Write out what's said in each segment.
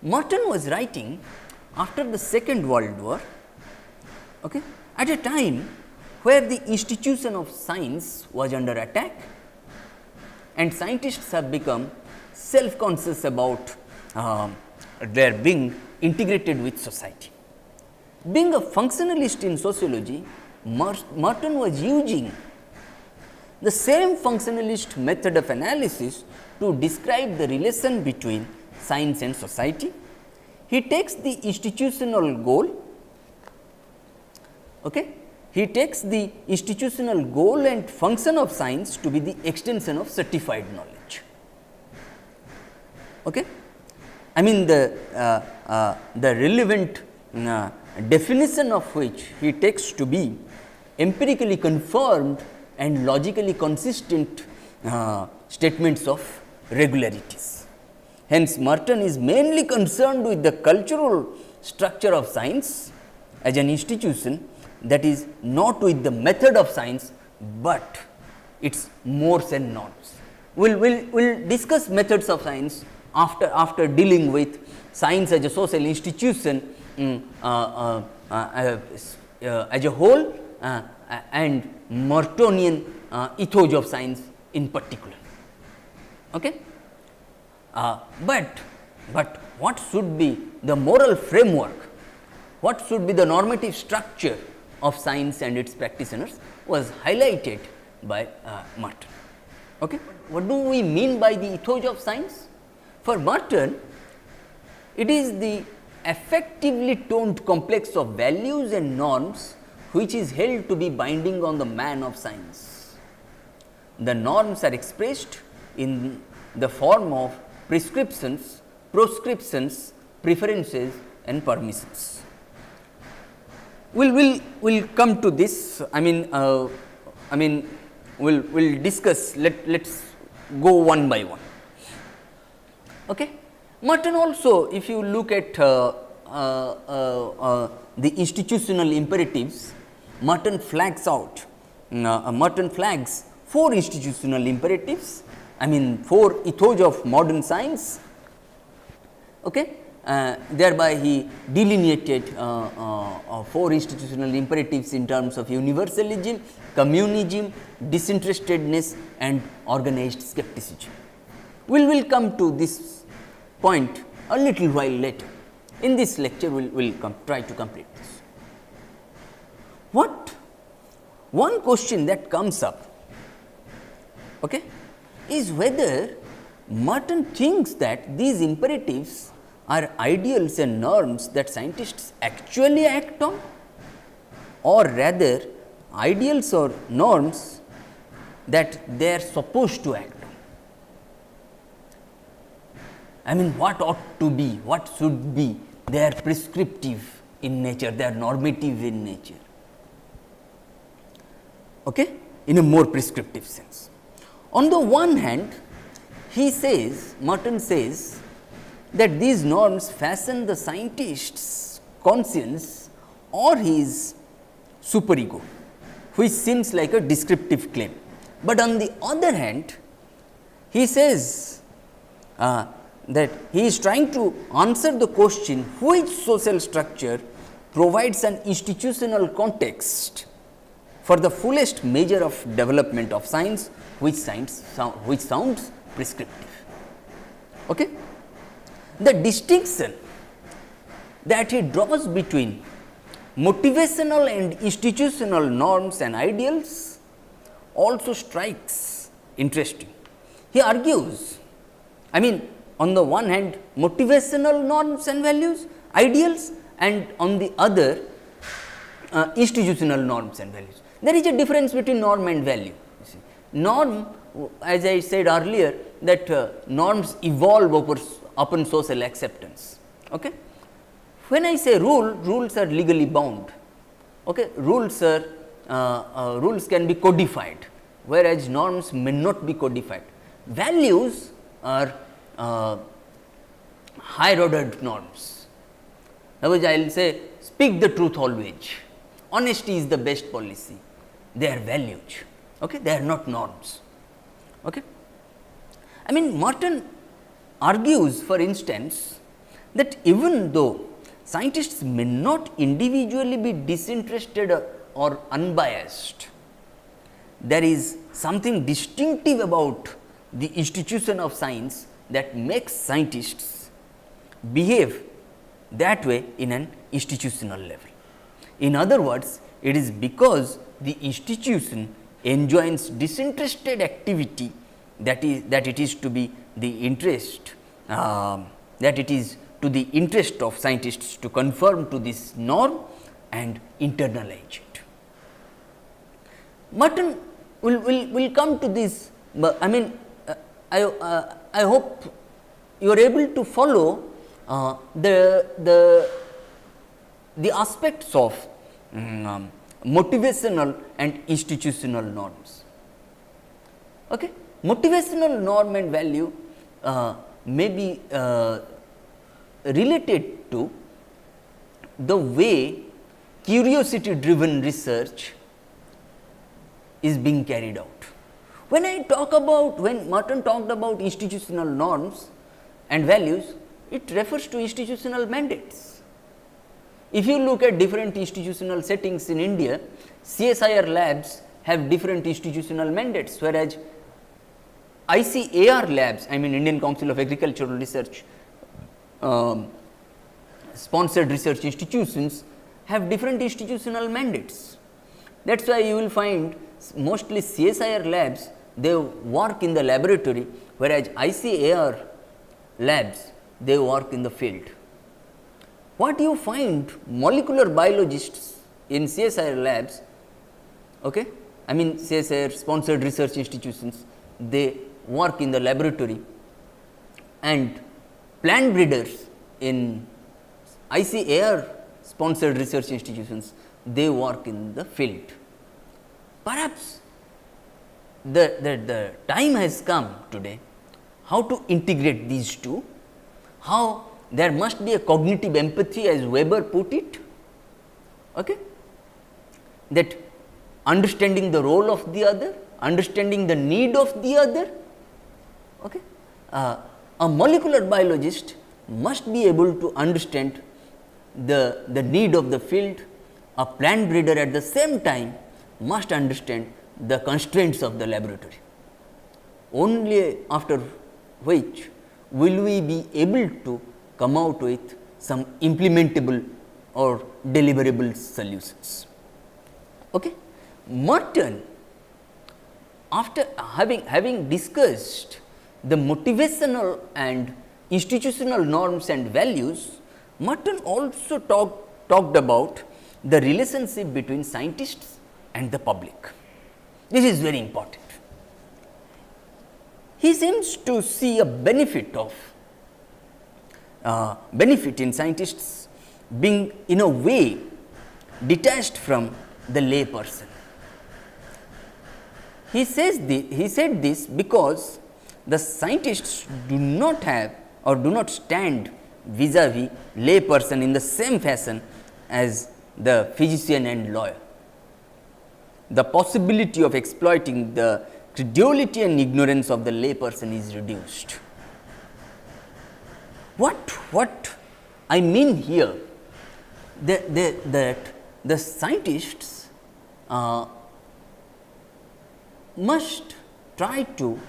Merton was writing after the Second World War, okay, at a time where the institution of science was under attack and scientists have become self-conscious about their being integrated with society. Being a functionalist in sociology, Merton was using the same functionalist method of analysis to describe the relation between science and society. He takes the institutional goal, okay. He takes the institutional goal and function of science to be the extension of certified knowledge. Okay. I mean the relevant definition of which he takes to be empirically confirmed and logically consistent statements of regularities. Hence, Merton is mainly concerned with the cultural structure of science as an institution, that is not with the method of science, but its mores and norms. We will discuss methods of science after dealing with science as a social institution as a whole and Mertonian ethos of science in particular. Okay? But what should be the moral framework, what should be the normative structure of science and its practitioners was highlighted by Merton. Okay? What do we mean by the ethos of science? For Merton, it is the effectively toned complex of values and norms which is held to be binding on the man of science. The norms are expressed in the form of prescriptions, proscriptions, preferences and permissions. We'll come to this. We'll discuss. Let's go one by one. Okay. Merton also, if you look at the institutional imperatives, Merton flags 4 institutional imperatives. 4 ethos of modern science. Okay. Thereby he delineated 4 institutional imperatives in terms of universalism, communism, disinterestedness and organized skepticism. We will come to this point a little while later. In this lecture, we will try to complete this. One question that comes up, okay, is whether Merton thinks that these imperatives are ideals and norms that scientists actually act on, or rather ideals or norms that they are supposed to act on. What ought to be, what should be, they are prescriptive in nature, they are normative in nature, okay, in a more prescriptive sense. On the one hand, Merton says that these norms fashion the scientist's conscience or his superego, which seems like a descriptive claim. But on the other hand, he says that he is trying to answer the question which social structure provides an institutional context for the fullest measure of development of science, which sounds prescriptive. Okay? The distinction that he draws between motivational and institutional norms and ideals also strikes interesting. He argues, on the one hand motivational norms and values, ideals, and on the other institutional norms and values. There is a difference between norm and value. You see. Norm, as I said earlier, that norms evolve upon social acceptance. Okay? When I say rules are legally bound. Okay? Rules can be codified, whereas norms may not be codified. Values are higher ordered norms. Otherwise, I will say speak the truth always. Honesty is the best policy. They are values. Okay? They are not norms. Okay? Merton argues, for instance, that even though scientists may not individually be disinterested or unbiased, there is something distinctive about the institution of science that makes scientists behave that way in an institutional level. In other words, it is because the institution enjoins disinterested activity that it is to be the interest that it is to the interest of scientists to conform to this norm and internalize it. Merton will come to this, but I mean I hope you are able to follow the aspects of motivational and institutional norms. Okay? Motivational norm and value may be related to the way curiosity driven research is being carried out. When Merton talked about institutional norms and values, it refers to institutional mandates. If you look at different institutional settings in India, CSIR labs have different institutional mandates, whereas ICAR labs, I mean Indian Council of Agricultural Research, sponsored research institutions have different institutional mandates. That is why you will find mostly CSIR labs, they work in the laboratory, whereas ICAR labs, they work in the field. What you find molecular biologists in CSIR labs, okay, I mean CSIR sponsored research institutions, they work in the laboratory, and plant breeders in ICAR sponsored research institutions, they work in the field. Perhaps the time has come today how to integrate these two, how there must be a cognitive empathy, as Weber put it, okay, that understanding the role of the other, understanding the need of the other. Okay. A molecular biologist must be able to understand the need of the field. A plant breeder at the same time must understand the constraints of the laboratory. Only after which will we be able to come out with some implementable or deliverable solutions. Okay. Merton, after having discussed the motivational and institutional norms and values, Merton also talked about the relationship between scientists and the public. This is very important. He seems to see a benefit in scientists being in a way detached from the lay person. He said this because the scientists do not have or do not stand vis-a-vis lay person in the same fashion as the physician and lawyer. The possibility of exploiting the credulity and ignorance of the lay person is reduced. What I mean here, that the scientists must try to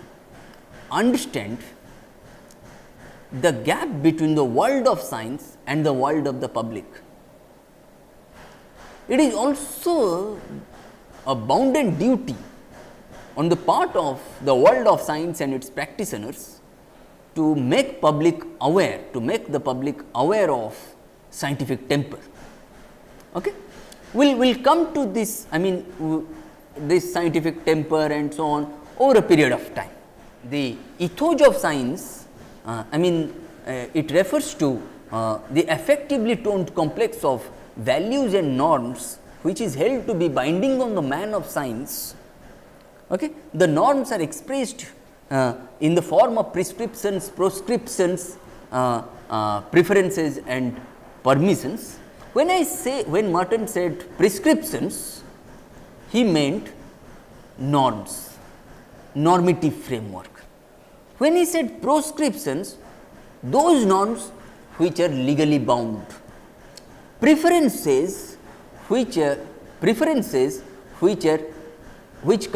understand the gap between the world of science and the world of the public. It is also a bounden duty on the part of the world of science and its practitioners to make the public aware of scientific temper. Okay? We'll come to this, I mean this scientific temper and so on over a period of time. The ethos of science, it refers to the effectively toned complex of values and norms which is held to be binding on the man of science. Okay? The norms are expressed in the form of prescriptions, proscriptions, preferences and permissions. When Merton said prescriptions, he meant norms, normative framework. When he said proscriptions, those norms which are legally bound, preferences which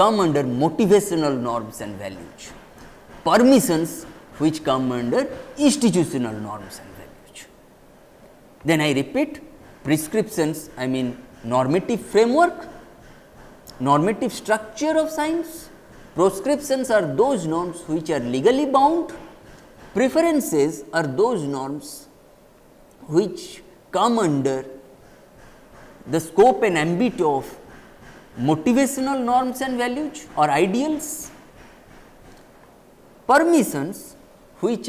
come under motivational norms and values, permissions which come under institutional norms and values. Then I repeat, prescriptions, I mean normative framework, normative structure of science, proscriptions are those norms which are legally bound, preferences are those norms which come under the scope and ambit of motivational norms and values or ideals, permissions which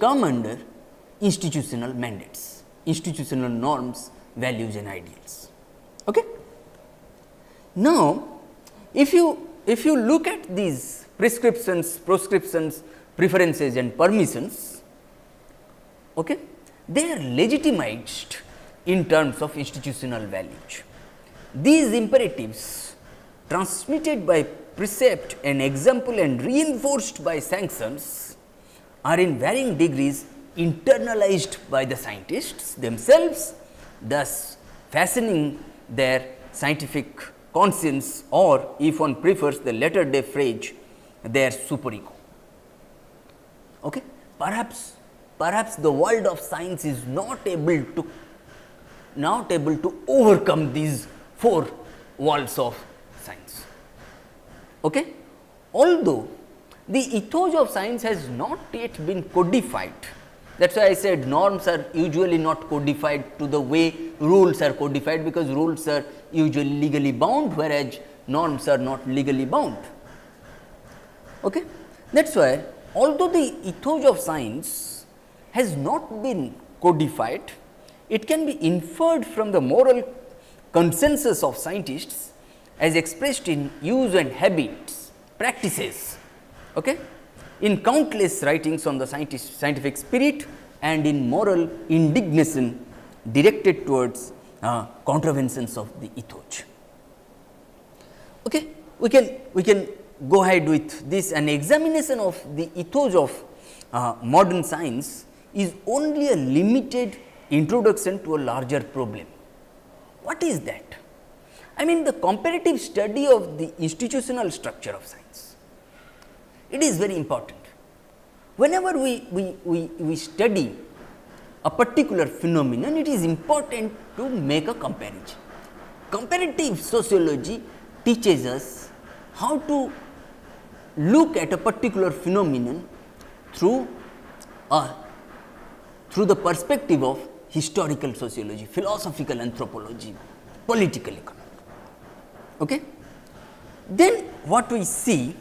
come under institutional mandates, institutional norms, values and ideals. Okay? Now, if you look at these prescriptions, proscriptions, preferences and permissions, okay, they are legitimized in terms of institutional values. These imperatives, transmitted by precept and example and reinforced by sanctions, are in varying degrees internalized by the scientists themselves, thus fashioning their scientific conscience, or if one prefers the latter day phrase, their superego. Okay? Perhaps the world of science is not able to overcome these four walls of science. Okay? Although the ethos of science has not yet been codified, that is why I said norms are usually not codified to the way rules are codified, because rules are usually legally bound, whereas norms are not legally bound. Okay? That is why, although the ethos of science has not been codified, it can be inferred from the moral consensus of scientists as expressed in use and habits, practices, okay, in countless writings on the scientific spirit and in moral indignation directed towards contraventions of the ethos. Okay. We can go ahead with this. An examination of the ethos of modern science is only a limited introduction to a larger problem. What is that? I mean the comparative study of the institutional structure of science. It is very important. Whenever we study a particular phenomenon, it is important to make a comparison. Comparative sociology teaches us how to look at a particular phenomenon through the perspective of historical sociology, philosophical anthropology, political economy. Okay? Then what we see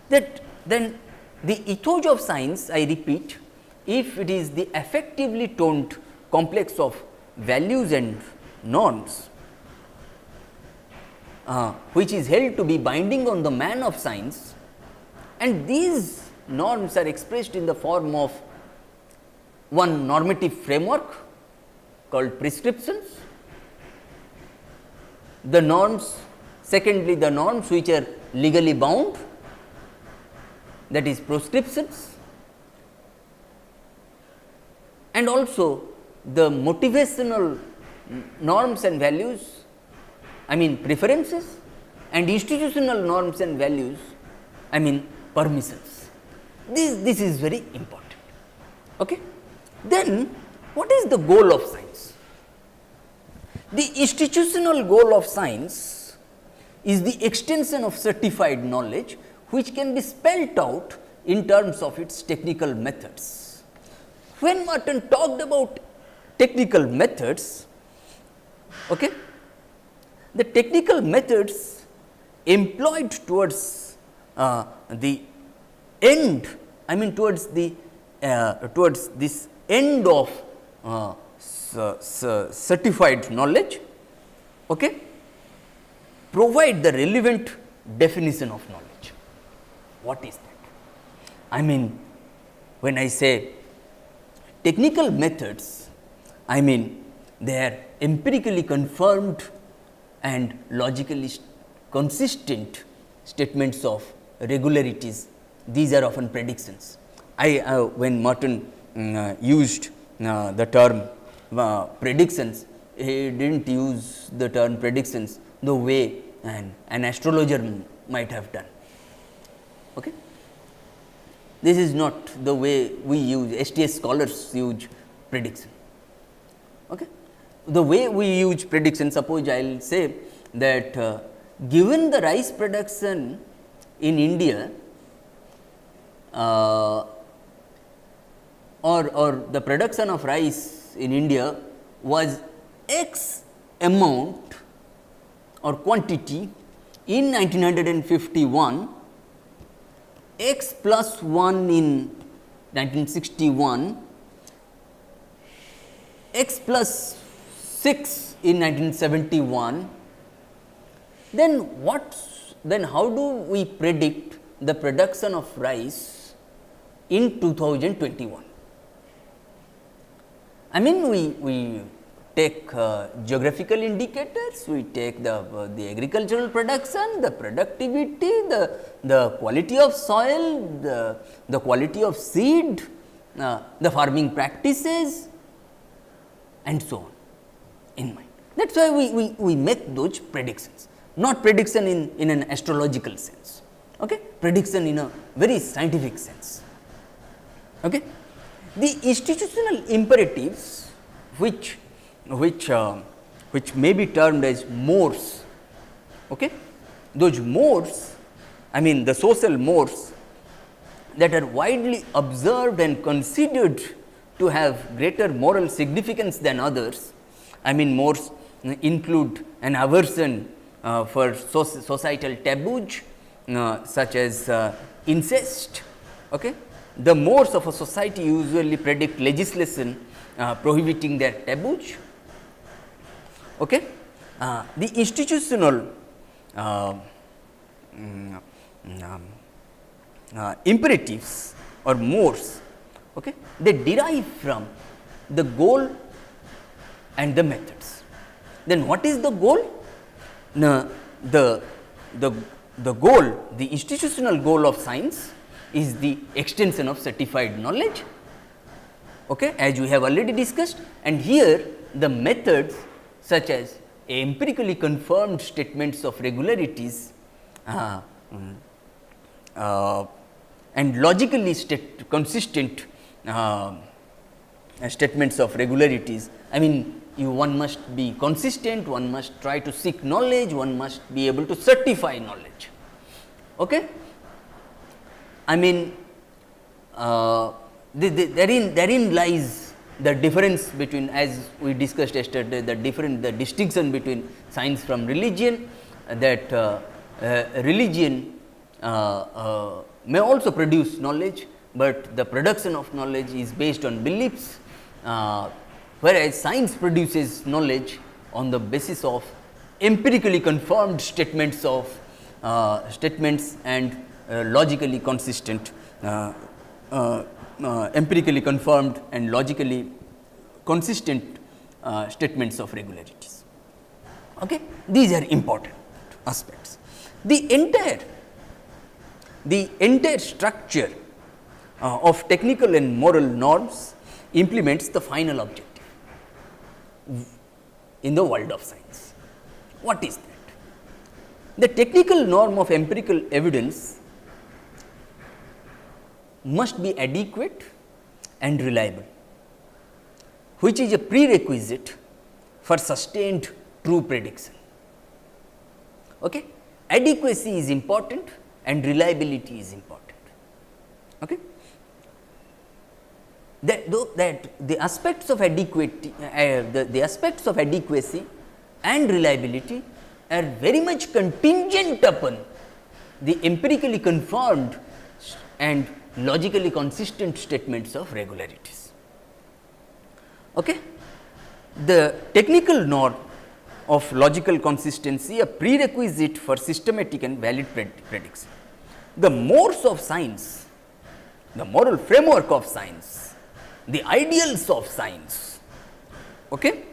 that then the ethos of science, I repeat, if it is the effectively toned complex of values and norms, which is held to be binding on the man of science, and these norms are expressed in the form of one normative framework called prescriptions, the norms, secondly the norms which are legally bound, that is proscriptions, and also the motivational norms and values, I mean preferences, and institutional norms and values, I mean permissions. This is very important. Okay? Then what is the goal of science? The institutional goal of science is the extension of certified knowledge, which can be spelled out in terms of its technical methods. When Merton talked about technical methods, okay, the technical methods employed towards the end, I mean towards this end of certified knowledge, okay, provide the relevant definition of knowledge. What is that? I mean, when I say technical methods, I mean they are empirically confirmed and logically consistent statements of regularities, these are often predictions. When Merton used the term predictions, he did not use the term predictions the way an astrologer might have done. Okay. This is not the way we use, STS scholars use prediction. Okay. The way we use prediction, suppose I will say that given the rice production in India or the production of rice in India was X amount or quantity in 1951, X plus 1 in 1961, X plus 6 in 1971, then how do we predict the production of rice in 2021? I mean, we take geographical indicators, we take the agricultural production, the productivity, the quality of soil, the quality of seed, the farming practices and so on in mind. That is why we make those predictions, not prediction in an astrological sense, okay? Prediction in a very scientific sense. Okay? The institutional imperatives which may be termed as mores, okay? Those mores, I mean the social mores that are widely observed and considered to have greater moral significance than others. I mean mores include an aversion for societal taboos such as incest. Okay? The mores of a society usually predict legislation prohibiting their taboos. Okay? The institutional imperatives or mores, okay, they derive from the goal and the methods. Then what is the goal? The goal, the institutional goal of science is the extension of certified knowledge, okay, as we have already discussed, and here the methods such as empirically confirmed statements of regularities and logically consistent statements of regularities. I mean, one must be consistent, one must try to seek knowledge, one must be able to certify knowledge. Okay? I mean, therein lies the difference between, as we discussed yesterday, the distinction between science from religion, that religion may also produce knowledge, but the production of knowledge is based on beliefs, whereas science produces knowledge on the basis of empirically confirmed statements and logically consistent, empirically confirmed and logically consistent statements of regularities. Okay? These are important aspects. The entire structure of technical and moral norms implements the final objective in the world of science. What is that? The technical norm of empirical evidence must be adequate and reliable, which is a prerequisite for sustained true prediction. Okay? Adequacy is important and reliability is important. Okay? That the aspects of adequacy, the aspects of adequacy and reliability are very much contingent upon the empirically confirmed and logically consistent statements of regularities. Okay? The technical norm of logical consistency, a prerequisite for systematic and valid prediction. The mores of science, the moral framework of science, the ideals of science, okay,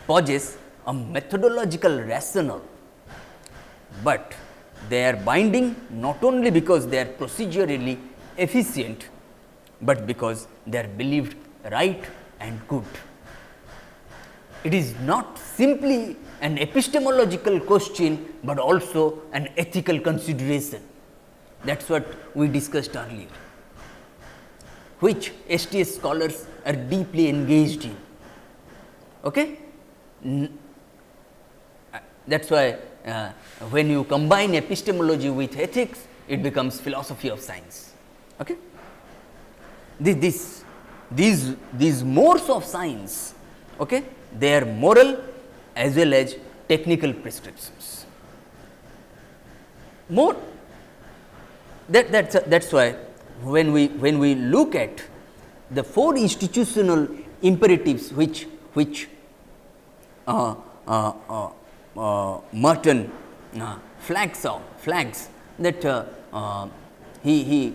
possess a methodological rationale, but they are binding not only because they are procedurally efficient, but because they are believed right and good. It is not simply an epistemological question, but also an ethical consideration. That is what we discussed earlier, which STS scholars are deeply engaged in. Okay? That is why when you combine epistemology with ethics, it becomes philosophy of science. Okay? These modes of science, okay, they are moral as well as technical prescriptions. More that's why when we look at the 4 institutional imperatives which Merton flags that he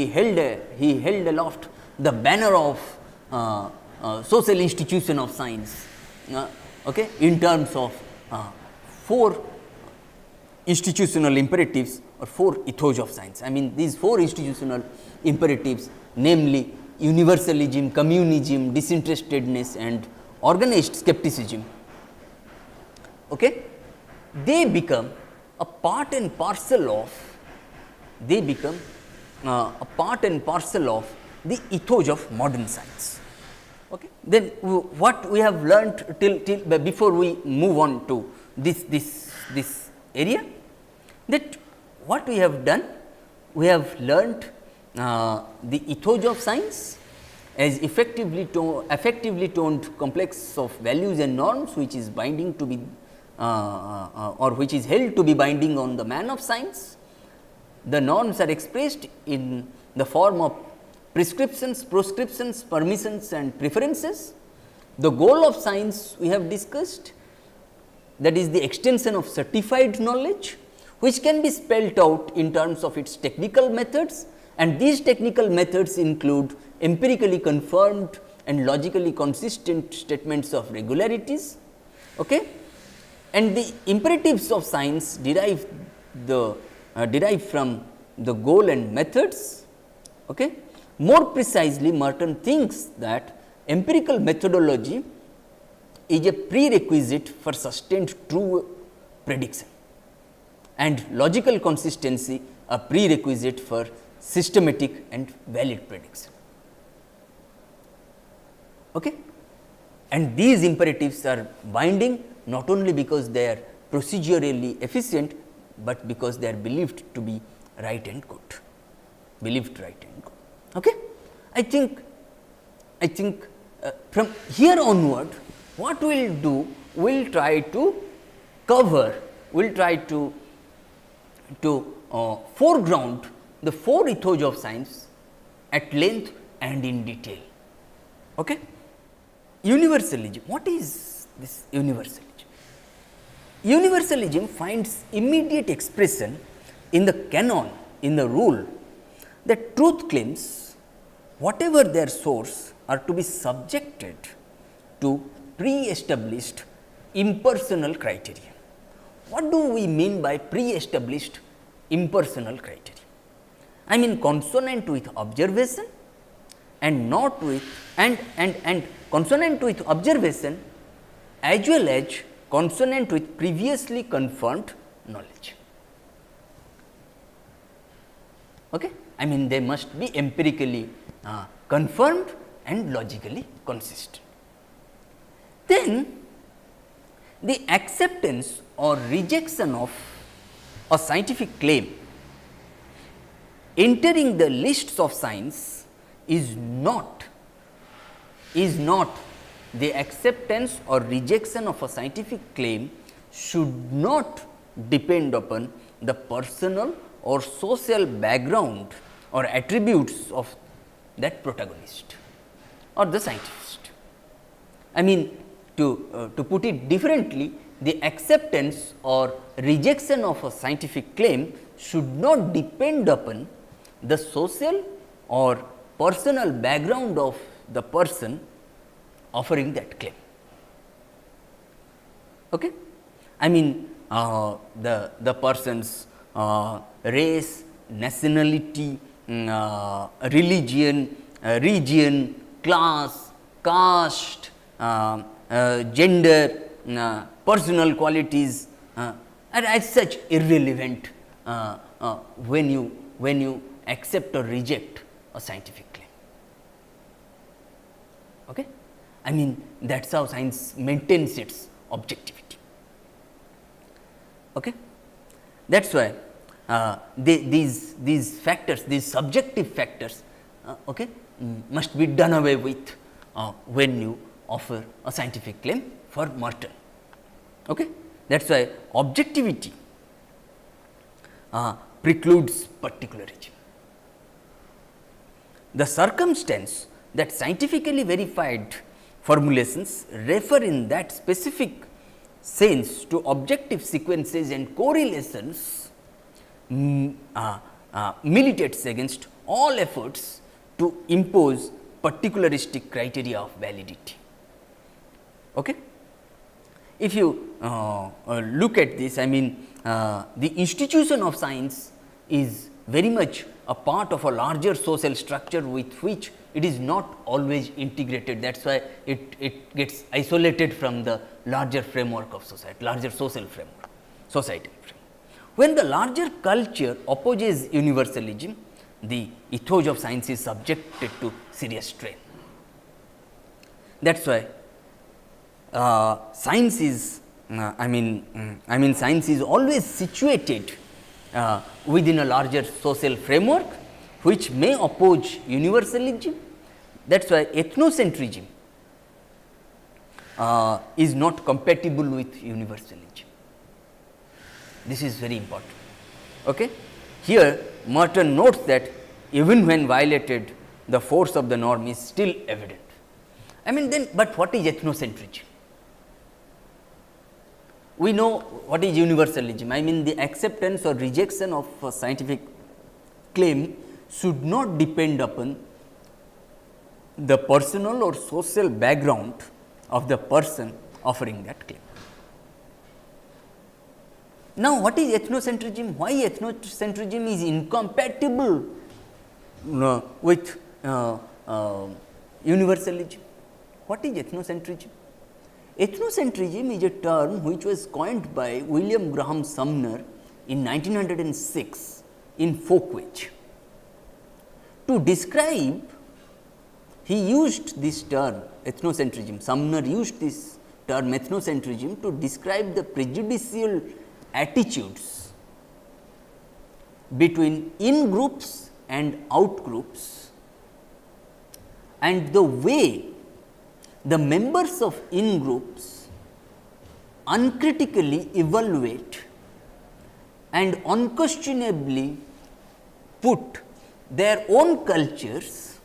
held aloft the banner of social institution of science, okay, in terms of 4 institutional imperatives or 4 ethos of science. I mean, these 4 institutional imperatives, namely universalism, communism, disinterestedness and organized skepticism, okay, they become a part and parcel of the ethos of modern science. Okay. Then what we have learnt till before we move on to this area, that what we have done, we have learnt the ethos of science as effectively toned complex of values and norms, which is binding to be or which is held to be binding on the man of science. The norms are expressed in the form of prescriptions, proscriptions, permissions and preferences. The goal of science we have discussed, that is the extension of certified knowledge, which can be spelled out in terms of its technical methods, and these technical methods include empirically confirmed and logically consistent statements of regularities. Okay? And the imperatives of science derive from the goal and methods. Okay? More precisely, Merton thinks that empirical methodology is a prerequisite for sustained true prediction, and logical consistency a prerequisite for systematic and valid prediction. Okay? And these imperatives are binding not only because they are procedurally efficient, but because they are believed to be right and good, Okay? I think from here onward, what we will do, we will try to cover, we will try to foreground the 4 ethos of science at length and in detail. Okay? Universalism. What is this universalism? Universalism finds immediate expression in the canon, in the rule that truth claims, whatever their source, are to be subjected to pre-established impersonal criteria. What do we mean by pre-established impersonal criteria? I mean consonant with observation and not with and consonant with observation as well as consonant with previously confirmed knowledge. Okay? I mean they must be empirically confirmed and logically consistent. Then the acceptance or rejection of a scientific claim entering the lists of science is not the acceptance or rejection of a scientific claim should not depend upon the personal or social background or attributes of that protagonist or the scientist. I mean to put it differently, the acceptance or rejection of a scientific claim should not depend upon the social or personal background of the person offering that claim. Okay? I mean the person's race, nationality, religion, region, class, caste, gender, personal qualities are as such irrelevant when you accept or reject a scientific claim. Okay? I mean, that is how science maintains its objectivity. Okay? That is why these factors, these subjective factors, okay, must be done away with when you offer a scientific claim for Merton. Okay? That is why objectivity precludes particularism. The circumstance that scientifically verified formulations refer in that specific sense to objective sequences and correlations militates against all efforts to impose particularistic criteria of validity. Okay? If you look at this, I mean, the institution of science is very much a part of a larger social structure with which it is not always integrated. That is why it gets isolated from the larger framework of society, larger social framework, societal framework. When the larger culture opposes universalism, the ethos of science is subjected to serious strain. That is why science is, science is always situated within a larger social framework which may oppose universalism. That is why ethnocentrism is not compatible with universalism. This is very important. Okay? Here Merton notes that even when violated, the force of the norm is still evident. I mean, then, but what is ethnocentrism? We know what is universalism. I mean, the acceptance or rejection of a scientific claim should not depend upon the personal or social background of the person offering that claim. Now, what is ethnocentrism? Why ethnocentrism is incompatible with universalism? What is ethnocentrism? Ethnocentrism is a term which was coined by William Graham Sumner in 1906 in Folkways. To describe, he used this term ethnocentrism. Sumner used this term ethnocentrism to describe the prejudicial attitudes between in groups and out groups, and the way the members of in groups uncritically evaluate and unquestionably put their own cultures,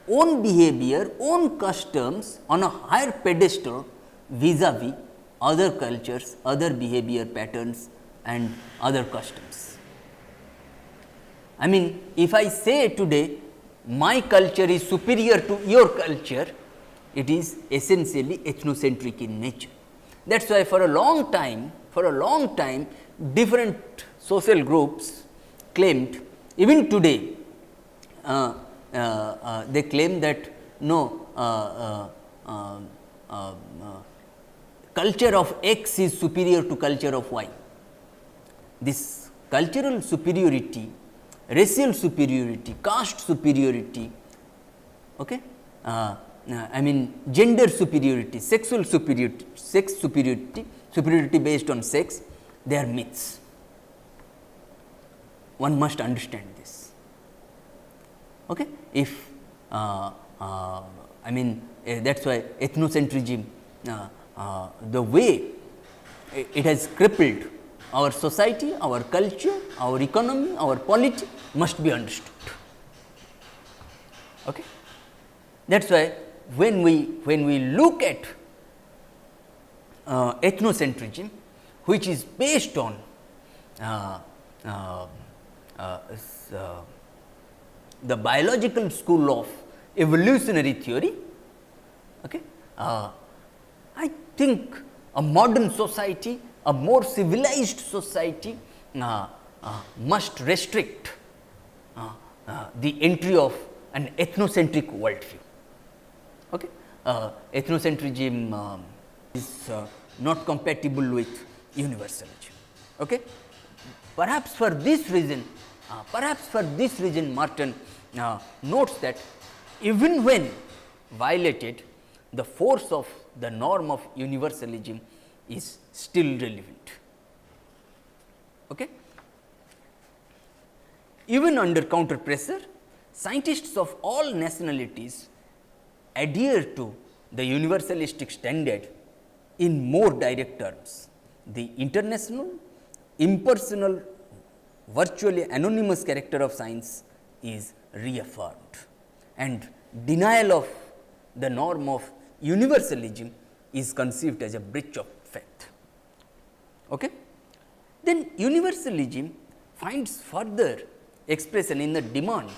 own behavior, own customs on a higher pedestal vis-a-vis other cultures, other behavior patterns and other customs. I mean, if I say today my culture is superior to your culture, it is essentially ethnocentric in nature. That is why for a long time, different social groups claimed, even today, they claim that no, culture of X is superior to culture of Y. This cultural superiority, racial superiority, caste superiority, okay, I mean gender superiority, sexual superiority, sex superiority, superiority based on sex, they are myths. One must understand this. Okay? If I mean that is why ethnocentrism, the way it has crippled our society, our culture, our economy, our polity must be understood. Okay? That is why when we look at ethnocentrism, which is based on the biological school of evolutionary theory, okay, I think a modern society, a more civilized society must restrict the entry of an ethnocentric worldview. Okay? Ethnocentrism is not compatible with universalism. Okay? Perhaps for this reason, Martin notes that even when violated, the force of the norm of universalism is still relevant. Okay? Even under counter pressure, scientists of all nationalities adhere to the universalistic standard in more direct terms. The international, impersonal, virtually anonymous character of science is reaffirmed, and denial of the norm of universalism is conceived as a breach of faith. Okay? Then universalism finds further expression in the demand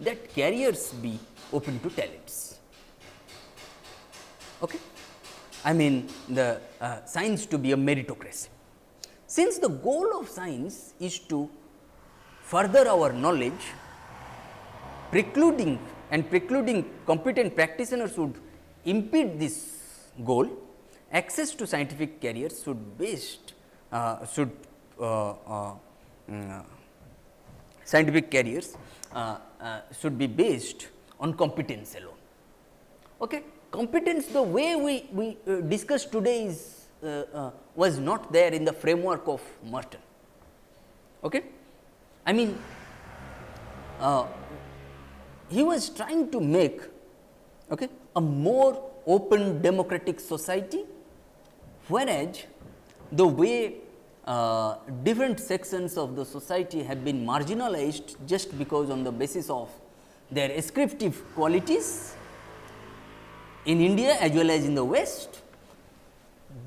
that careers be open to talents. Okay? I mean the science to be a meritocracy. Since the goal of science is to further our knowledge, precluding competent practitioners would impede this goal, access to scientific careers should be based on competence alone. Okay? Competence, the way we discussed today is was not there in the framework of Merton. Okay? I mean, he was trying to make a more open democratic society, whereas the way different sections of the society have been marginalized just because on the basis of their ascriptive qualities in India as well as in the West,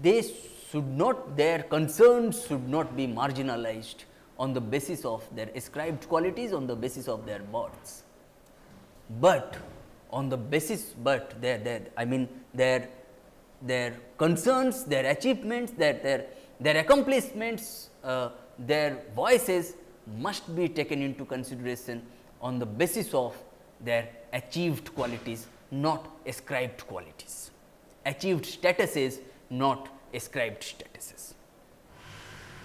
their concerns should not be marginalized on the basis of their ascribed qualities, on the basis of their births, but on the basis, their concerns, their achievements, their accomplishments, their voices must be taken into consideration on the basis of their achieved qualities, not ascribed qualities, achieved statuses, not ascribed statuses.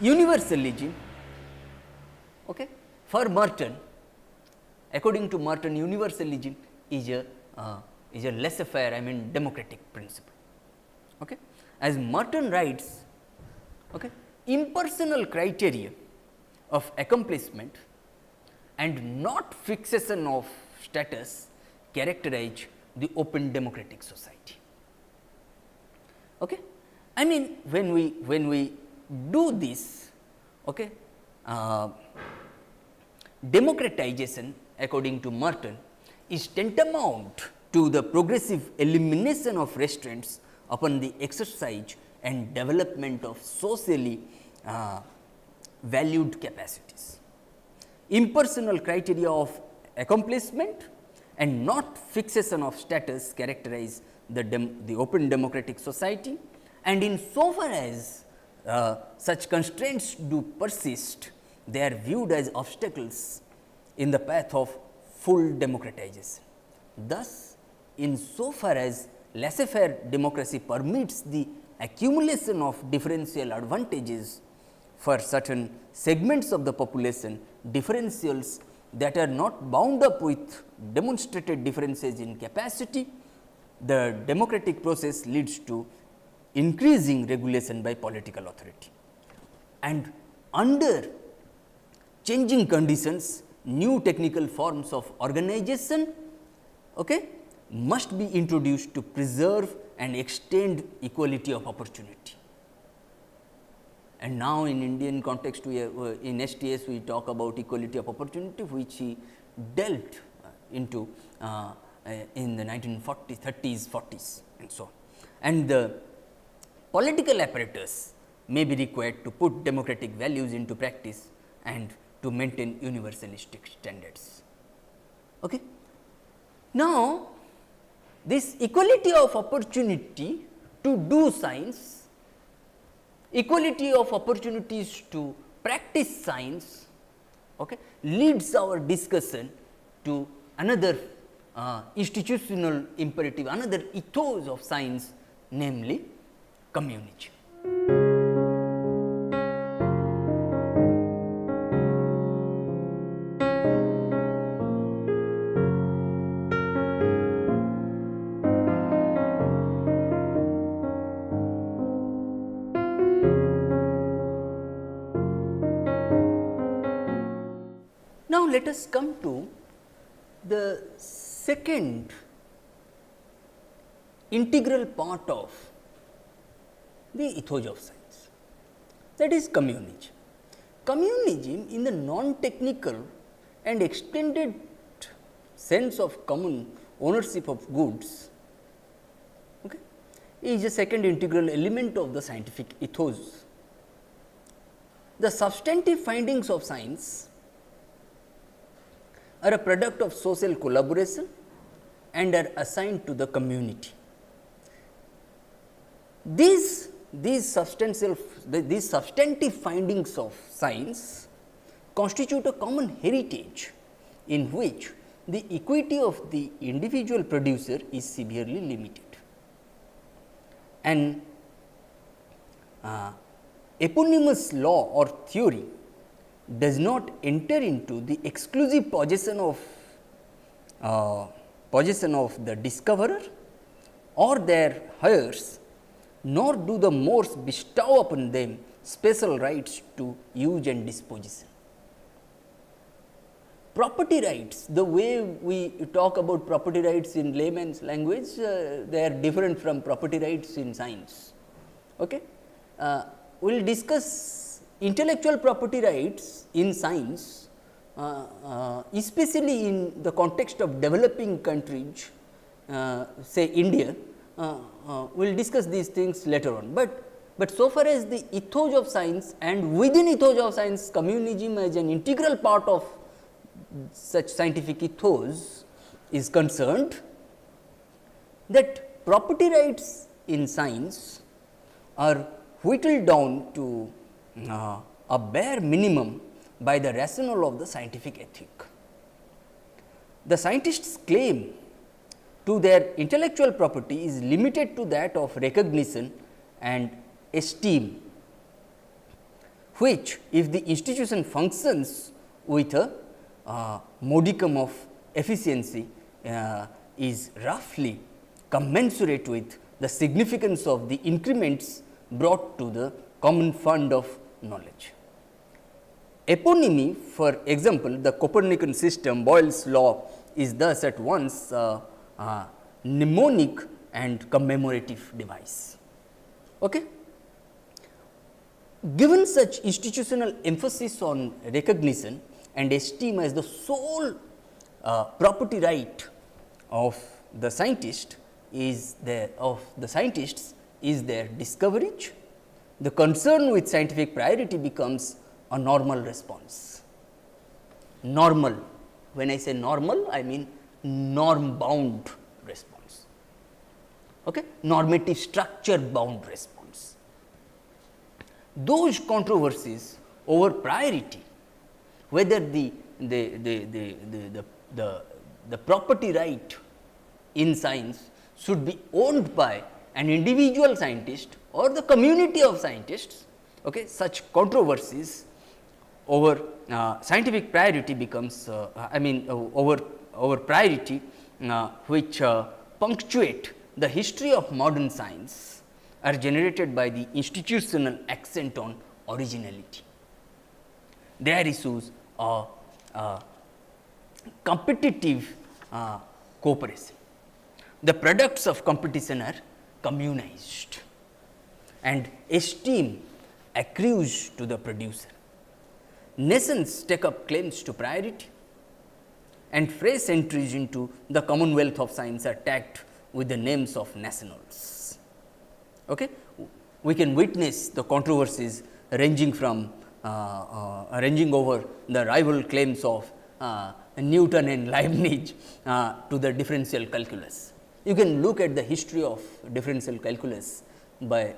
Universalism, for Merton, according to Merton, universalism is a laissez-faire, democratic principle. Okay? As Merton writes, impersonal criteria of accomplishment and not fixation of status characterize the open democratic society. Okay? I mean, when we do this, democratization, according to Merton, is tantamount to the progressive elimination of restraints upon the exercise and development of socially valued capacities. Impersonal criteria of accomplishment and not fixation of status characterize the open democratic society, and in so far as such constraints do persist, they are viewed as obstacles in the path of full democratization. Thus, in so far as laissez-faire democracy permits the accumulation of differential advantages for certain segments of the population, differentials that are not bound up with demonstrated differences in capacity, the democratic process leads to increasing regulation by political authority. And under changing conditions, new technical forms of organization must be introduced to preserve and extend equality of opportunity. And now in Indian context, in STS we talk about equality of opportunity, which he dealt into in the 1940s, 30s, 40s and so on. And the political apparatus may be required to put democratic values into practice and to maintain universalistic standards. Okay? Now, this equality of opportunity to do science, equality of opportunities to practice science okay, leads our discussion to another institutional imperative, another ethos of science, namely communism. Now, let us come to the second integral part of the ethos of science, that is communism. Communism in the non-technical and extended sense of common ownership of goods, okay, is a second integral element of the scientific ethos. The substantive findings of science are a product of social collaboration and are assigned to the community. These substantive findings of science constitute a common heritage in which the equity of the individual producer is severely limited. An eponymous law or theory does not enter into the exclusive possession of the discoverer or their heirs, nor do the Moors bestow upon them special rights to use and disposition. Property rights, the way we talk about property rights in layman's language, they are different from property rights in science. Okay? We will discuss intellectual property rights in science, especially in the context of developing countries, say India. We will discuss these things later on, but so far as the ethos of science and within ethos of science, communism as an integral part of such scientific ethos is concerned, that property rights in science are whittled down to a bare minimum by the rationale of the scientific ethic. The scientists' claim to their intellectual property is limited to that of recognition and esteem, which, if the institution functions with a modicum of efficiency, is roughly commensurate with the significance of the increments brought to the common fund of knowledge. Eponymy, for example, the Copernican system, Boyle's law, is thus at once mnemonic and commemorative device. Okay? Given such institutional emphasis on recognition and esteem as the sole property right of the scientist is their discovery, the concern with scientific priority becomes a normal response. Normal, when I say normal, I mean norm bound response, okay? Normative structure bound response. Those controversies over priority, whether the property right in science should be owned by an individual scientist or the community of scientists, okay, such controversies over scientific priority becomes over priority which punctuate the history of modern science are generated by the institutional accent on originality. Their issues are competitive cooperation. The products of competition are communized and esteem accrues to the producer. Nations take up claims to priority and fresh entries into the commonwealth of science are tagged with the names of nationals. Okay? We can witness the controversies ranging from ranging over the rival claims of Newton and Leibniz to the differential calculus. You can look at the history of differential calculus by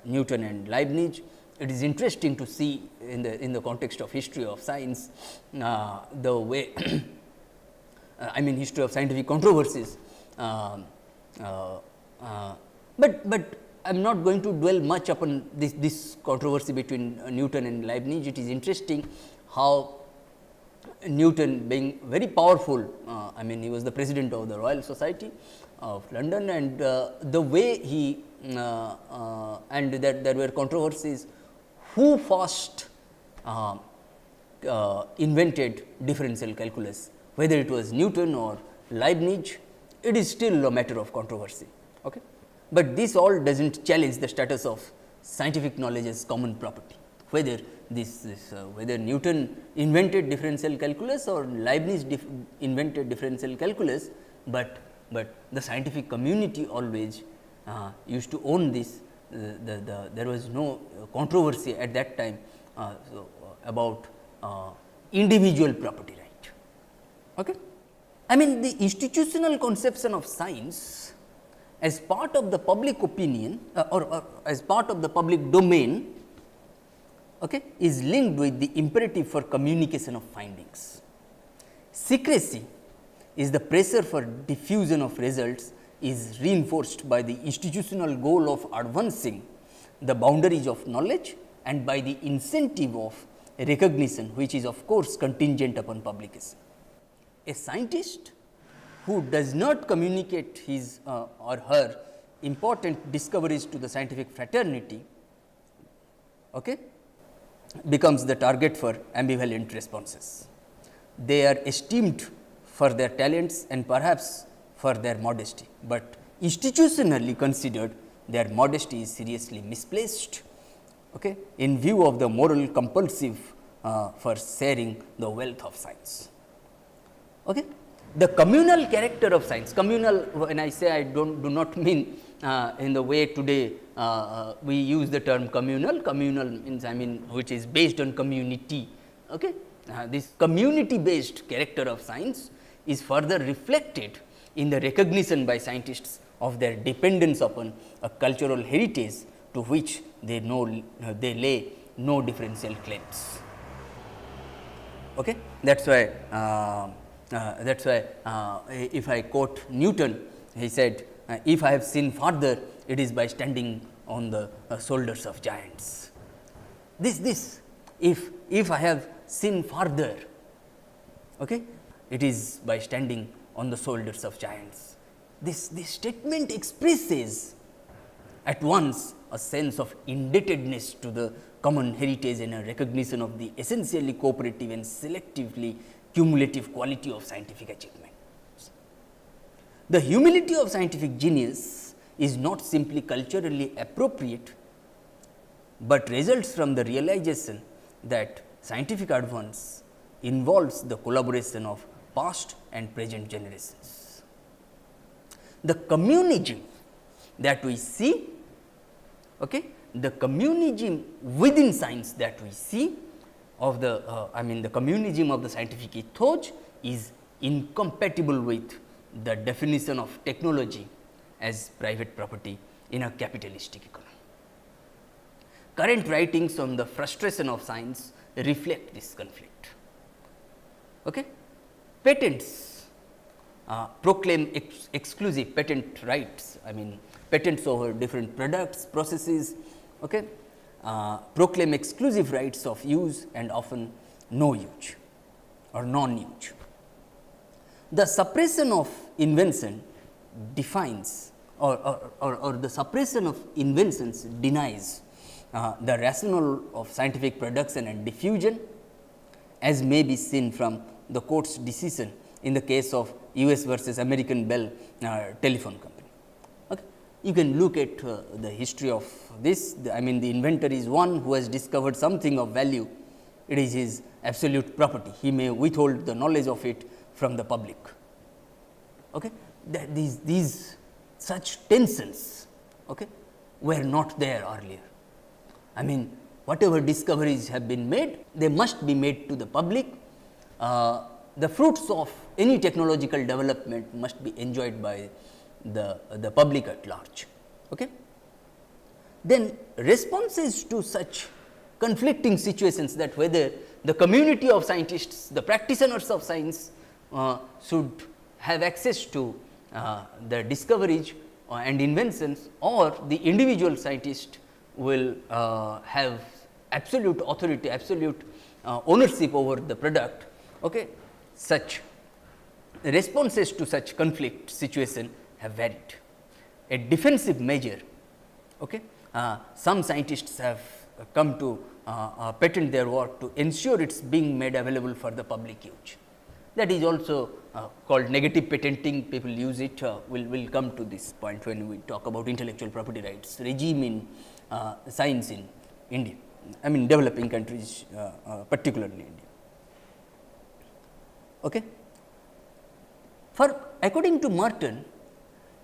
Newton and Leibniz it is interesting to see in the context of history of science the way I mean history of scientific controversies, but I am not going to dwell much upon this controversy between Newton and Leibniz. It is interesting how Newton, being very powerful, I mean he was the president of the Royal Society of London, and the way he and that there were controversies who first invented differential calculus, whether it was Newton or Leibniz, it is still a matter of controversy. Okay? But this all does not challenge the status of scientific knowledge as common property, whether whether Newton invented differential calculus or Leibniz invented differential calculus, but the scientific community always used to own this. There was no controversy at that time about individual property right. Okay? I mean the institutional conception of science as part of the public opinion or as part of the public domain, okay, is linked with the imperative for communication of findings. Secrecy is the pressure for diffusion of results is reinforced by the institutional goal of advancing the boundaries of knowledge and by the incentive of recognition, which is of course contingent upon publication. A scientist who does not communicate his or her important discoveries to the scientific fraternity, okay, becomes the target for ambivalent responses. They are esteemed for their talents and perhaps for their modesty, but institutionally considered their modesty is seriously misplaced, okay, in view of the moral compulsive for sharing the wealth of science. Okay. The communal character of science, communal, when I say I do not mean in the way today we use the term communal. Communal means I mean which is based on community. Okay. This community based character of science is further reflected in the recognition by scientists of their dependence upon a cultural heritage to which they lay no differential claims. Okay. That is why if I quote Newton, he said, if I have seen farther, it is by standing on the shoulders of giants. If I have seen farther, okay, it is by standing on the shoulders of giants. This statement expresses at once a sense of indebtedness to the common heritage and a recognition of the essentially cooperative and selectively cumulative quality of scientific achievement. The humility of scientific genius is not simply culturally appropriate, but results from the realization that scientific advance involves the collaboration of past and present generations. The communism that we see, okay, the communism within science that we see of the the communism of the scientific ethos is incompatible with the definition of technology as private property in a capitalistic economy. Current writings on the frustration of science reflect this conflict. Okay? Patents proclaim exclusive patent rights, patents over different products, processes, okay? Proclaim exclusive rights of use and often no use or non-use. The suppression of invention defines or the suppression of inventions denies the rationale of scientific production and diffusion, as may be seen from the court's decision in the case of US versus American Bell Telephone Company. Okay. You can look at the history of this. The inventor is one who has discovered something of value. It is his absolute property. He may withhold the knowledge of it from the public. Okay. These such tensions, okay, were not there earlier. Whatever discoveries have been made, they must be made to the public. The fruits of any technological development must be enjoyed by the public at large. Okay. Then responses to such conflicting situations, that whether the community of scientists, the practitioners of science should have access to the discoveries and inventions, or the individual scientist will have absolute authority, absolute ownership over the product. Okay. Such responses to such conflict situation have varied. A defensive measure, okay. Some scientists have come to patent their work to ensure it is being made available for the public use. That is also called negative patenting. People use it. We will come to this point when we talk about intellectual property rights regime in science in India, I mean developing countries, particularly India. Okay. According to Merton,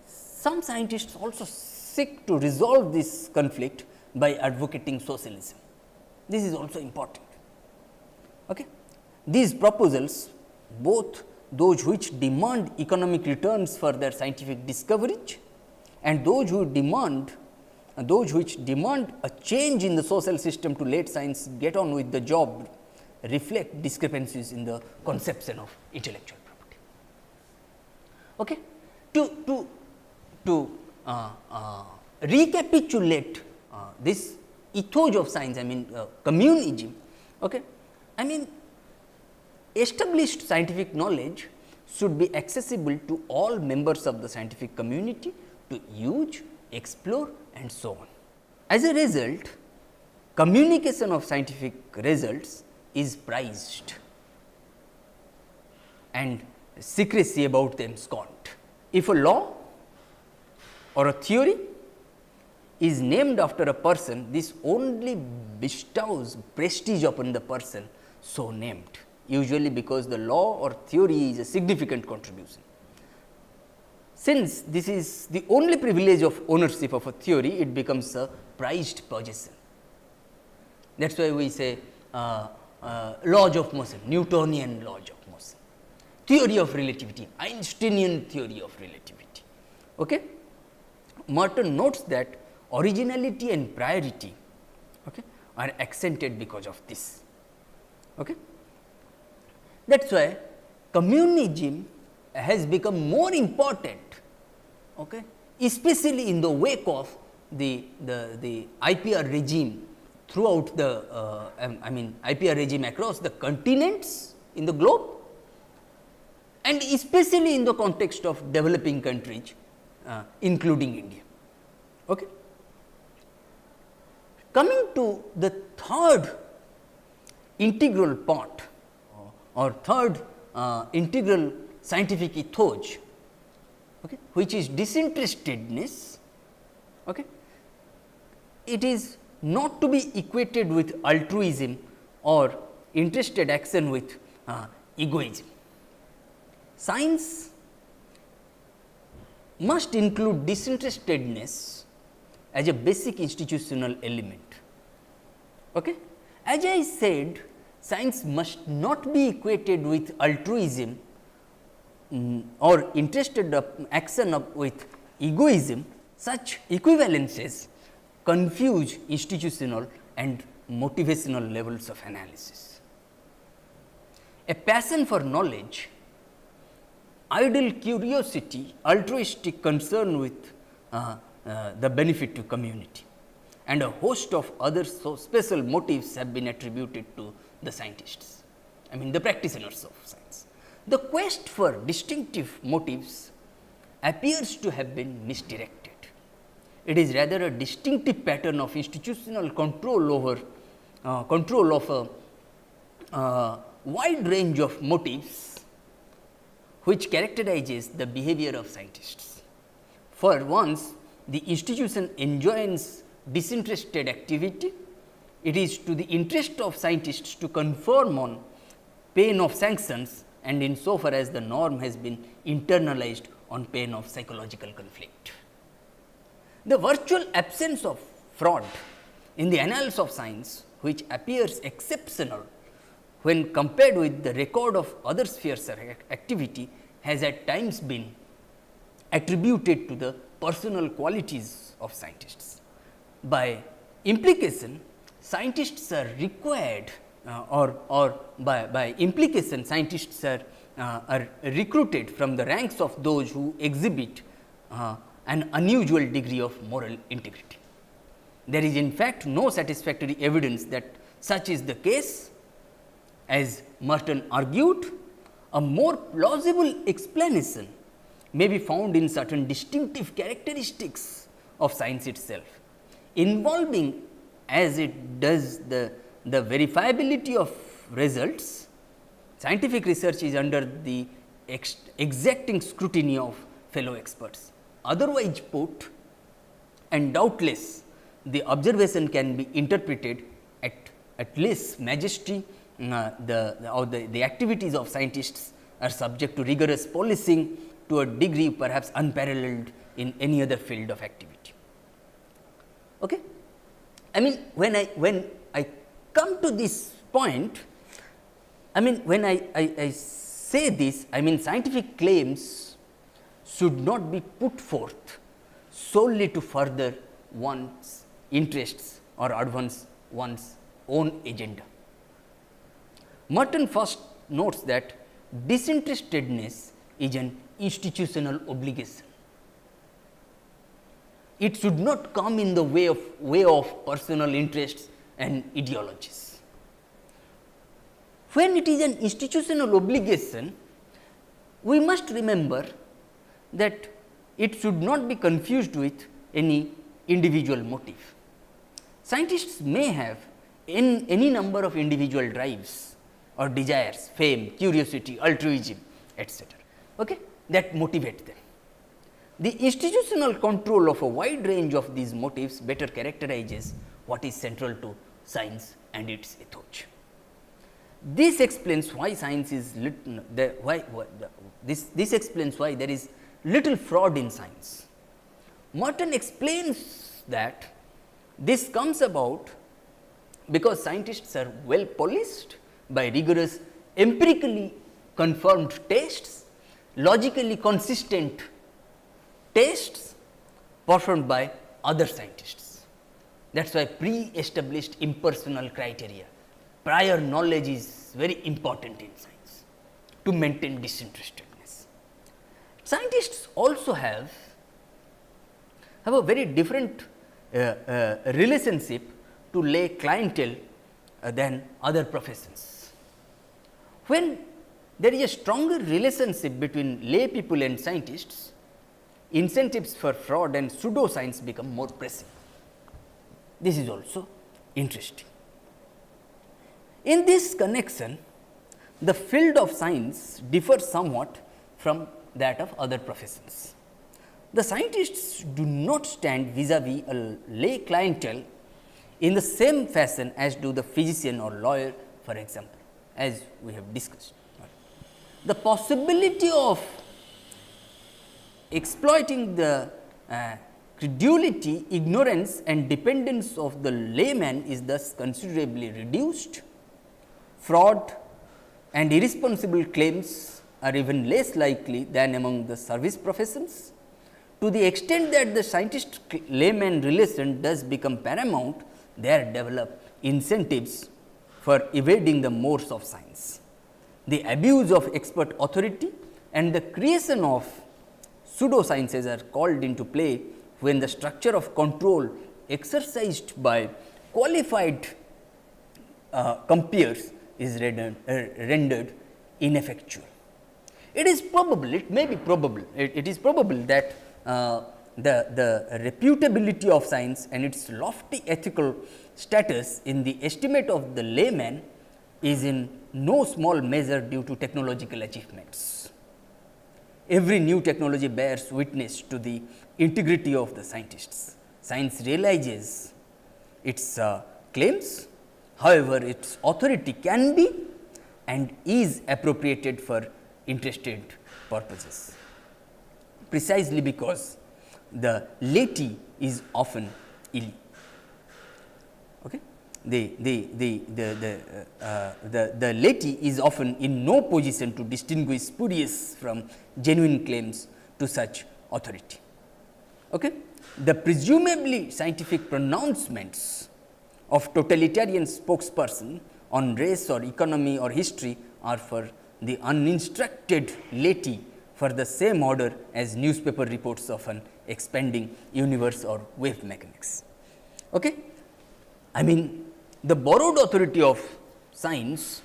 some scientists also seek to resolve this conflict by advocating socialism. This is also important. Okay. These proposals, both those which demand economic returns for their scientific discoveries and those which demand a change in the social system to let science get on with the job, reflect discrepancies in the conception of intellectual property. Okay. To recapitulate this ethos of science, I mean communism. Okay. I mean established scientific knowledge should be accessible to all members of the scientific community to use, explore and so on. As a result, communication of scientific results is prized and secrecy about them scorned. If a law or a theory is named after a person, this only bestows prestige upon the person so named, usually because the law or theory is a significant contribution. Since this is the only privilege of ownership of a theory, it becomes a prized possession. That is why we say laws of motion, Newtonian laws of motion, theory of relativity, Einsteinian theory of relativity. Okay. Merton notes that originality and priority, okay, are accented because of this. Okay. That is why communism has become more important, okay, especially in the wake of the IPR regime throughout the I mean IPR regime across the continents in the globe, and especially in the context of developing countries, including India. Okay. Coming to the third integral part or third integral scientific ethos, okay, which is disinterestedness. Okay. It is not to be equated with altruism or interested action with egoism. Science must include disinterestedness as a basic institutional element. Okay. As I said, science must not be equated with altruism or interested action with egoism. Such equivalences confuse institutional and motivational levels of analysis. A passion for knowledge, ideal curiosity, altruistic concern with the benefit to community, and a host of other so special motives have been attributed to the scientists, I mean the practitioners of science. The quest for distinctive motives appears to have been misdirected. It is rather a distinctive pattern of institutional control over control of a wide range of motives which characterizes the behavior of scientists. For once, the institution enjoins disinterested activity. It is to the interest of scientists to conform on pain of sanctions, and in so far as the norm has been internalized on pain of psychological conflict. The virtual absence of fraud in the annals of science, which appears exceptional when compared with the record of other spheres of activity, has at times been attributed to the personal qualities of scientists. By implication, scientists are required or by implication scientists are recruited from the ranks of those who exhibit an unusual degree of moral integrity. There is in fact no satisfactory evidence that such is the case. As Merton argued, a more plausible explanation may be found in certain distinctive characteristics of science itself, involving as it does the verifiability of results. Scientific research is under the exacting scrutiny of fellow experts. Otherwise put, and doubtless the observation can be interpreted at least majesty. The activities of scientists are subject to rigorous policing to a degree perhaps unparalleled in any other field of activity. Okay? I mean, when I come to this point, I mean, when I say this, I mean scientific claims should not be put forth solely to further one's interests or advance one's own agenda. Merton first notes that disinterestedness is an institutional obligation. It should not come in the way of personal interests and ideologies. When it is an institutional obligation, we must remember that it should not be confused with any individual motive. Scientists may have any number of individual drives or desires, fame, curiosity, altruism, etc., okay, that motivate them. The institutional control of a wide range of these motives better characterizes what is central to science and its ethos. This explains why science is this explains why there is little fraud in science. Merton explains that this comes about because scientists are well policed by rigorous empirically confirmed tests, logically consistent tests performed by other scientists. That is why pre-established impersonal criteria, prior knowledge is very important in science to maintain disinterestedness. Scientists also have a very different relationship to lay clientele than other professions. When there is a stronger relationship between lay people and scientists, incentives for fraud and pseudoscience become more pressing. This is also interesting. In this connection, the field of science differs somewhat from that of other professions. The scientists do not stand vis-a-vis a lay clientele in the same fashion as do the physician or lawyer, for example, as we have discussed. The possibility of exploiting the credulity, ignorance and dependence of the layman is thus considerably reduced. Fraud and irresponsible claims are even less likely than among the service professions. To the extent that the scientist layman relation does become paramount, there develop incentives for evading the mores of science. The abuse of expert authority and the creation of pseudosciences are called into play when the structure of control exercised by qualified compeers is rendered ineffectual. It is probable, it may be probable, it is probable that the reputability of science and its lofty ethical status in the estimate of the layman is in no small measure due to technological achievements. Every new technology bears witness to the integrity of the scientists. Science realizes its claims, however, its authority can be and is appropriated for interested purposes, precisely because the laity is often ill. Okay? The laity is often in no position to distinguish spurious from genuine claims to such authority. Okay? The presumably scientific pronouncements of totalitarian spokesperson on race or economy or history are for the uninstructed laity for the same order as newspaper reports of an expanding universe or wave mechanics. Okay? I mean, the borrowed authority of science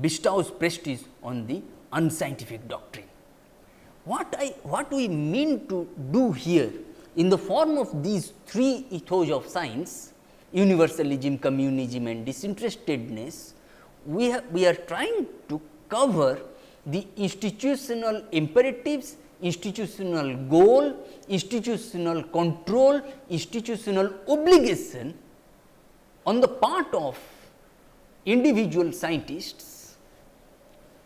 bestows prestige on the unscientific doctrine. What we mean to do here in the form of these three ethos of science, universalism, communism and disinterestedness, we are trying to cover the institutional imperatives, institutional goal, institutional control, institutional obligation on the part of individual scientists,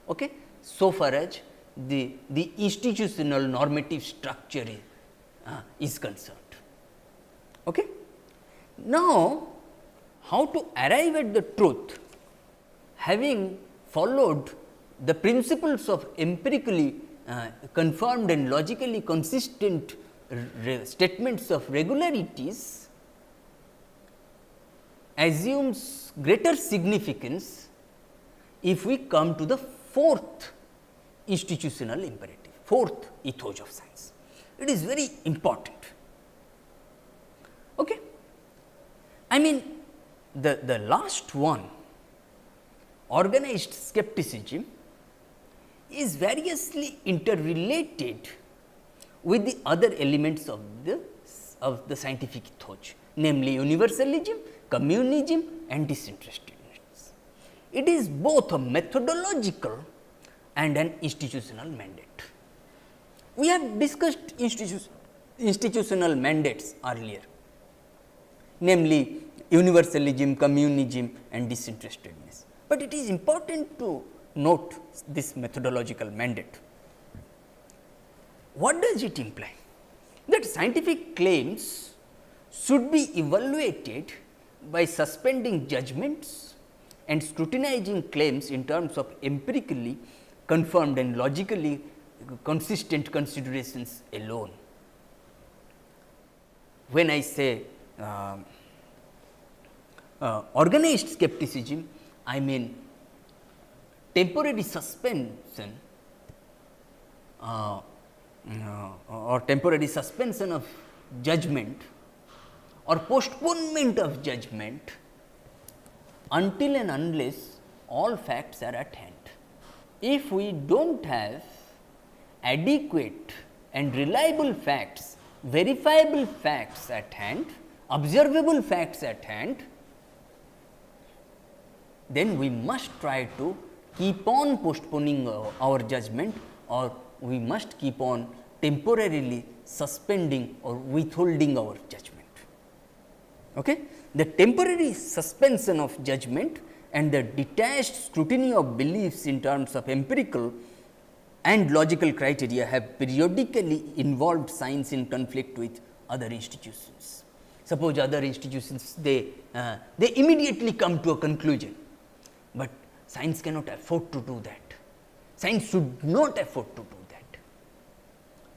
okay, so far as the institutional normative structure is concerned. Okay. Now, how to arrive at the truth, having followed the principles of empirically confirmed and logically consistent statements of regularities, assumes greater significance if we come to the fourth institutional imperative, fourth ethos of science. It is very important. Okay. I mean, the last one, organized skepticism, is variously interrelated with the other elements of the scientific ethos, namely universalism, communism and disinterestedness. It is both a methodological and an institutional mandate. We have discussed institutional mandates earlier, namely universalism, communism and disinterestedness, but it is important to note this methodological mandate. What does it imply? That scientific claims should be evaluated by suspending judgments and scrutinizing claims in terms of empirically confirmed and logically consistent considerations alone. When I say organized skepticism, I mean temporary suspension or temporary suspension of judgment or postponement of judgment until and unless all facts are at hand. If we do not have adequate and reliable facts, verifiable facts at hand, observable facts at hand, then we must try to keep on postponing our judgment, or we must keep on temporarily suspending or withholding our judgment. Okay? The temporary suspension of judgment and the detached scrutiny of beliefs in terms of empirical and logical criteria have periodically involved science in conflict with other institutions. Suppose other institutions, they immediately come to a conclusion, but science cannot afford to do that. Science should not afford to do that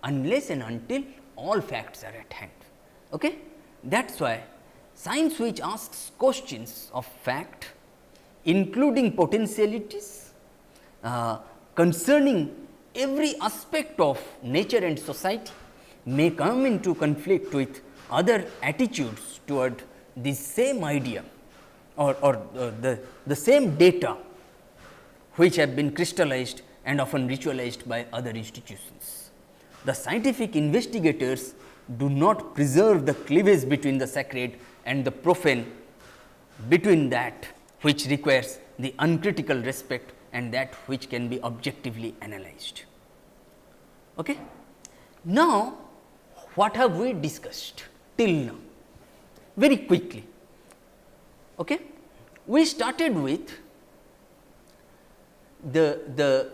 unless and until all facts are at hand. Okay? That is why science which asks questions of fact, including potentialities concerning every aspect of nature and society, may come into conflict with other attitudes toward the same idea or the same data which have been crystallized and often ritualized by other institutions. The scientific investigators do not preserve the cleavage between the sacred and the profane, between that which requires the uncritical respect and that which can be objectively analyzed. Okay? Now, what have we discussed till now? Very quickly. Okay? We started with the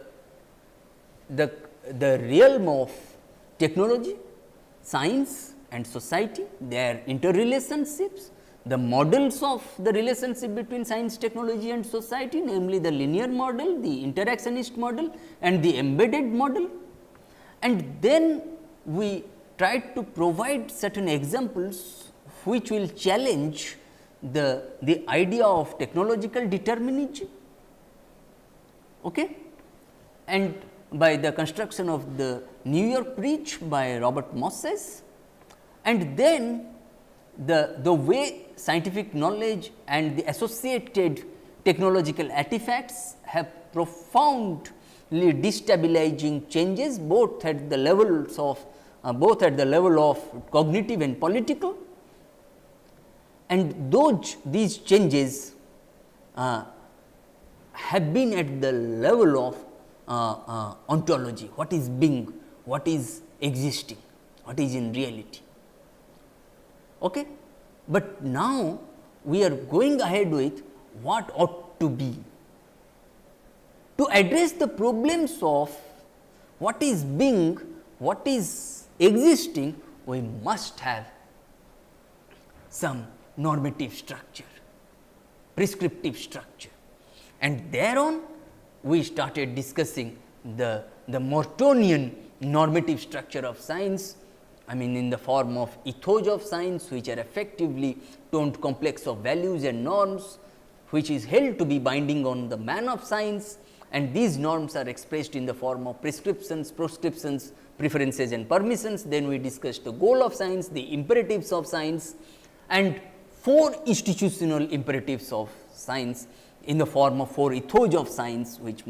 realm of technology, science and society, their interrelationships, the models of the relationship between science, technology and society, namely the linear model, the interactionist model and the embedded model. And then we tried to provide certain examples which will challenge the idea of technological determinism, okay, and by the construction of the New York Bridge by Robert Moses, and then the way scientific knowledge and the associated technological artifacts have profoundly destabilizing changes both at the levels of cognitive and political, and these changes have been at the level of ontology, what is being, what is existing, what is in reality. Okay? But now we are going ahead with what ought to be. To address the problems of what is being, what is existing, we must have some normative structure, prescriptive structure, and thereon we started discussing the Mortonian normative structure of science, I mean in the form of ethos of science, which are effectively toned complex of values and norms, which is held to be binding on the man of science, and these norms are expressed in the form of prescriptions, proscriptions, preferences and permissions. Then we discussed the goal of science, the imperatives of science, and 4 institutional imperatives of science in the form of 4 ethos of science, which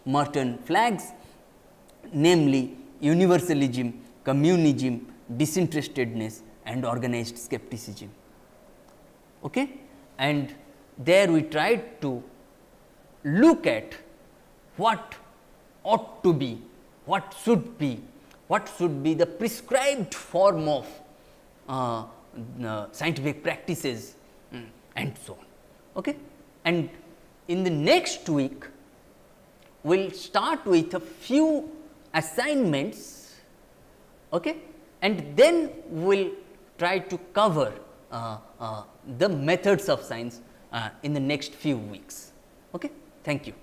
Merton flags, namely universalism, communism, disinterestedness and organized skepticism. Okay? And there we tried to look at what ought to be, what should be the prescribed form of scientific practices and so on. Okay? And in the next week, we will start with a few assignments, okay? And then we will try to cover the methods of science in the next few weeks. Okay? Thank you.